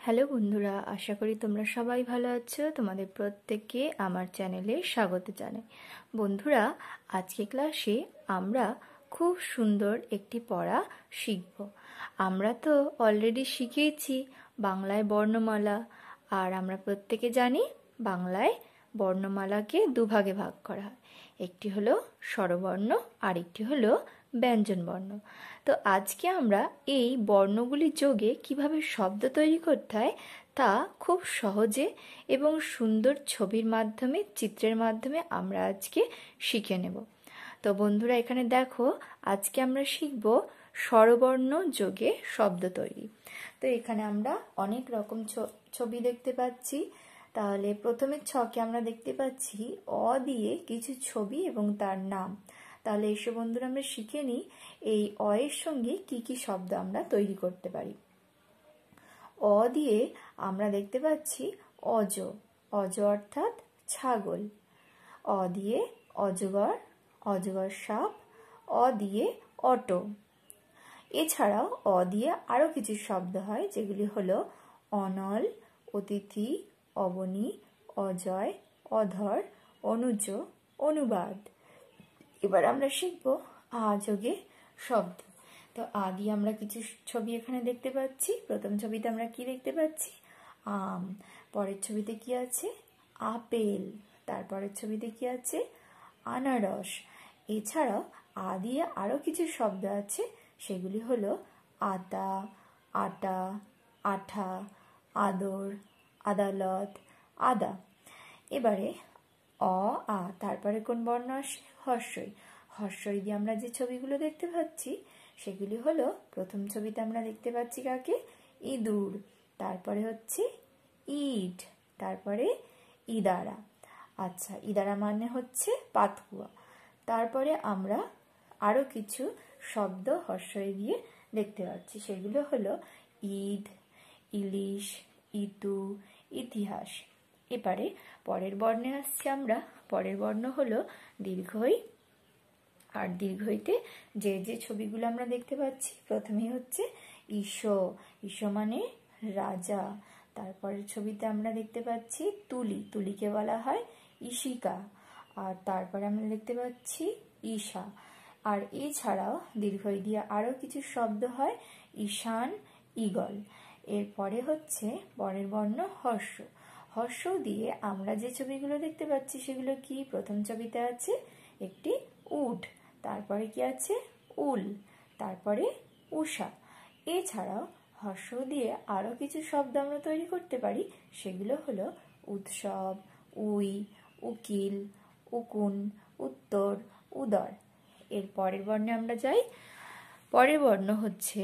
Hello বন্ধুরা, আশা করি তোমরা সবাই ভালো আছো। তোমাদের প্রত্যেককে আমার চ্যানেলে স্বাগত জানাই। বন্ধুরা, আজকে ক্লাসে আমরা খুব সুন্দর একটি পড়া শিখব। আমরা তো অলরেডি শিখেছি বাংলায় বর্ণমালা, আর আমরা প্রত্যেকে জানি বাংলায় বর্ণমালাকে দুভাগে ভাগ করা হয়। একটি হলো স্বরবর্ণ, আরেকটি হলো ব্যঞ্জনবর্ণ। তো আজকে আমরা এই বর্ণগুলির যোগে কিভাবে শব্দ তৈরি করতে হয় তা খুব সহজে এবং সুন্দর ছবির মাধ্যমে, চিত্রের মাধ্যমে আমরা আজকে শিখে নেব। তো বন্ধুরা, এখানে দেখো, আজকে আমরা শিখব স্বরবর্ণ যোগে শব্দ তৈরি। তো এখানে আমরা অনেক রকম ছবি দেখতে পাচ্ছি। তাহলে প্রথমে ছকে আমরা দেখতে পাচ্ছি অ দিয়ে কিছু ছবি এবং তার নাম। তাহলে এসব বন্ধুরা আমরা শিখে নিই এই অ এর সঙ্গে কি কি শব্দ আমরা তৈরি করতে পারি। অ দিয়ে আমরা দেখতে পাচ্ছি অজ, অজ অর্থাৎ ছাগল। অ দিয়ে অজগর, অজগর সাপ। অ দিয়ে অটো। এছাড়াও অ দিয়ে আরও কিছু শব্দ হয়, যেগুলি হলো অনল, অতিথি, অবনী, অজয়, অধর, অনুজ, অনুবাদ। এবার আমরা শিখব আ যোগে শব্দ। তো আ দিয়ে আমরা কিছু ছবি এখানে দেখতে পাচ্ছি। প্রথম ছবিতে আমরা কি দেখতে পাচ্ছি? আম। পরের ছবিতে কি আছে? আপেল। তারপরের ছবিতে কি আছে? আনারস। এছাড়াও আ দিয়ে আরও কিছু শব্দ আছে, সেগুলি হলো আতা, আটা, আঠা, আদর, আদালত, আদা। এবারে অ আ, তারপরে কোন বর্ণ আসে? হর্ষই। হর্ষই দিয়ে আমরা যে ছবিগুলো দেখতে পাচ্ছি সেগুলি হলো, প্রথম ছবিতে আমরা দেখতে পাচ্ছি কাকে? ইঁদুর। তারপরে হচ্ছে ইট, তারপরে ইদারা। আচ্ছা, ইদারা মানে হচ্ছে পাতকুয়া। তারপরে আমরা আরও কিছু শব্দ হর্ষই দিয়ে দেখতে পাচ্ছি, সেগুলো হলো ঈদ, ইলিশ, ইতু, ইতিহাস। এবারে পরের বর্ণে আসছি আমরা। পরের বর্ণ হলো দীর্ঘই। আর দীর্ঘইতে যে যে ছবিগুলো আমরা দেখতে পাচ্ছি, প্রথমেই হচ্ছে ঈশো। ঈশো মানে রাজা। তারপরের ছবিতে আমরা দেখতে পাচ্ছি তুলি। তুলিকে বলা হয় ঈশিকা। আর তারপরে আমরা দেখতে পাচ্ছি ঈশা। আর এছাড়াও দীর্ঘই দিয়ে আরও কিছু শব্দ হয়, ঈশান, ঈগল। এরপরে হচ্ছে পরের বর্ণ হর্ষ। হর্ষ দিয়ে আমরা যে ছবিগুলো দেখতে পাচ্ছি সেগুলো কি? প্রথম ছবিতে আছে একটি উট। তারপরে কি আছে? উল। তারপরে উষা। এছাড়াও হর্ষ দিয়ে আরও কিছু শব্দ আমরা তৈরি করতে পারি, সেগুলো হলো উৎসব, উই, উকিল, উকুন, উত্তর, উদর। এর পরের বর্ণে আমরা যাই। পরের বর্ণ হচ্ছে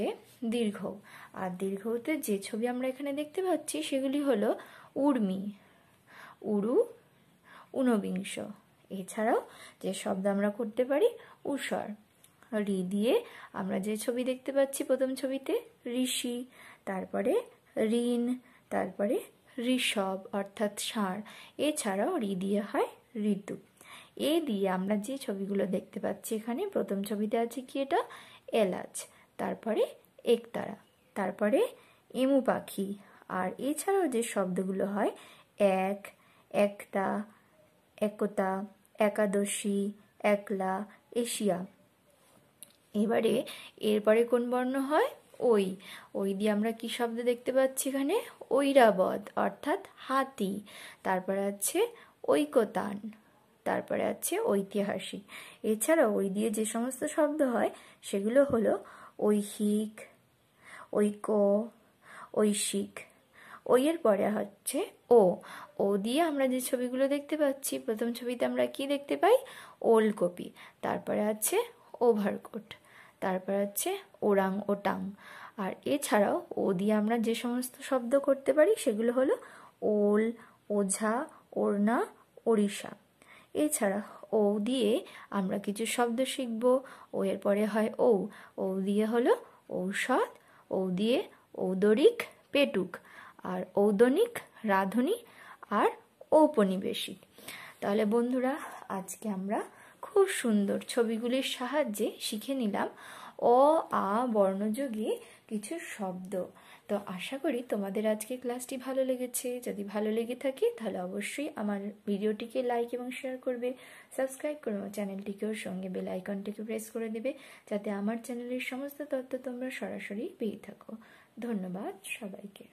দীর্ঘ। আর দীর্ঘতে যে ছবি আমরা এখানে দেখতে পাচ্ছি সেগুলি হলো উর্মি, উরু, ঊনবিংশ। এছাড়াও যে শব্দ আমরা করতে পারি উষর। রি দিয়ে আমরা যে ছবি দেখতে পাচ্ছি প্রথম ছবিতে ঋষি, তারপরে ঋণ, তারপরে ঋষভ অর্থাৎ ষাঁড়। এছাড়াও রি দিয়ে হয় ঋতু। এ দিয়ে আমরা যে ছবিগুলো দেখতে পাচ্ছি এখানে, প্রথম ছবিতে আছে কি? এটা এলাচ। তারপরে একতারা, তারপরে এমু পাখি। আর এছাড়াও যে শব্দগুলো হয় এক, একটা, একতা, একাদশী, একলা, এশিয়া। এবারে এরপরে কোন বর্ণ হয়? ওই। ওই দিয়ে আমরা কি শব্দ দেখতে পাচ্ছি এখানে? ঐরাবত অর্থাৎ হাতি। তারপরে আছে ঐকতান, তারপরে আছে ঐতিহাসিক। এছাড়াও ওই দিয়ে যে সমস্ত শব্দ হয় সেগুলো হলো ঐহিক, ঐক্য, ঐশিক। ওই এর পরে হচ্ছে ও। ও দিয়ে আমরা যে ছবিগুলো দেখতে পাচ্ছি, প্রথম ছবিতে আমরা কি দেখতে পাই? ওলকপি। তারপরে আছে ওভারকোট। তারপর আছে ওরাং ওটাং। আর এছাড়াও ও দিয়ে আমরা যে সমস্ত শব্দ করতে পারি সেগুলো হলো ওল, ওঝা, ওড়না, ওড়িশা। এছাড়া ও দিয়ে আমরা কিছু শব্দ শিখব। ও এর পরে হয় ও। ও দিয়ে হলো ঔষধ, ও দিয়ে ঔদরিক, পেটুক, আর ঔদনিক, রাঁধুনি, আর ঔপনিবেশিক। তাহলে বন্ধুরা, আজকে আমরা খুব সুন্দর ছবিগুলির সাহায্যে শিখে নিলাম অ আ বর্ণযোগে কিছু শব্দ। তো আশা করি তোমাদের আজকে ক্লাসটি ভালো লেগেছে। যদি ভালো লেগে থাকে তাহলে অবশ্যই আমার ভিডিওটিকে লাইক এবং শেয়ার করবে, সাবস্ক্রাইব করে আমার চ্যানেলটিকেও সঙ্গে বেল আইকনটিকে প্রেস করে দেবে, যাতে আমার চ্যানেলের সমস্ত তথ্য তোমরা সরাসরি পেয়ে থাকো। ধন্যবাদ সবাইকে।